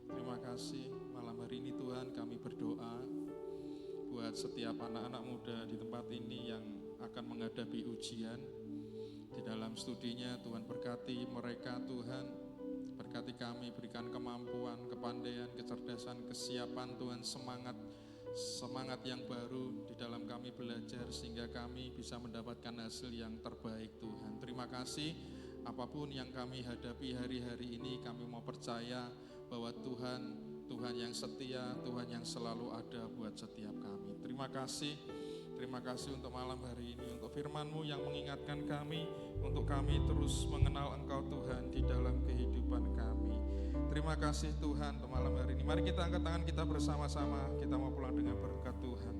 Terima kasih malam hari ini Tuhan, kami berdoa buat setiap anak-anak muda di tempat ini yang akan menghadapi ujian di dalam studinya. Tuhan berkati mereka Tuhan, berkati kami, berikan kemampuan, kepandaian, kecerdasan, kesiapan Tuhan, semangat yang baru di dalam kami belajar sehingga kami bisa mendapatkan hasil yang terbaik Tuhan. Terima kasih, apapun yang kami hadapi hari-hari ini kami mau percaya bahwa Tuhan yang setia, Tuhan yang selalu ada buat setiap kami. Terima kasih Terima kasih untuk malam hari ini, untuk firman-Mu yang mengingatkan kami, untuk kami terus mengenal Engkau Tuhan di dalam kehidupan kami. Terima kasih Tuhan untuk malam hari ini. Mari kita angkat tangan kita bersama-sama, kita mau pulang dengan berkat Tuhan.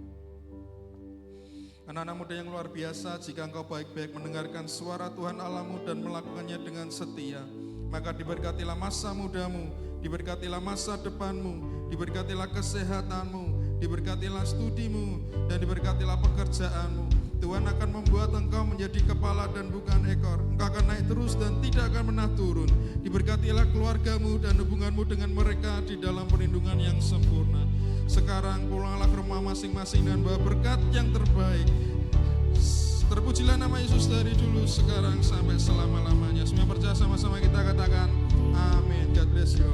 Anak-anak muda yang luar biasa, jika engkau baik-baik mendengarkan suara Tuhan Allahmu dan melakukannya dengan setia, maka diberkatilah masa mudamu, diberkatilah masa depanmu, diberkatilah kesehatanmu, diberkatilah studimu, dan diberkatilah pekerjaanmu. Tuhan akan membuat engkau menjadi kepala dan bukan ekor. Engkau akan naik terus dan tidak akan pernah turun. Diberkatilah keluargamu dan hubunganmu dengan mereka di dalam perlindungan yang sempurna. Sekarang pulanglah ke rumah masing-masing dan bawa berkat yang terbaik. Terpujilah nama Yesus dari dulu, sekarang sampai selama-lamanya. Semua percaya sama-sama kita katakan amin. God bless you.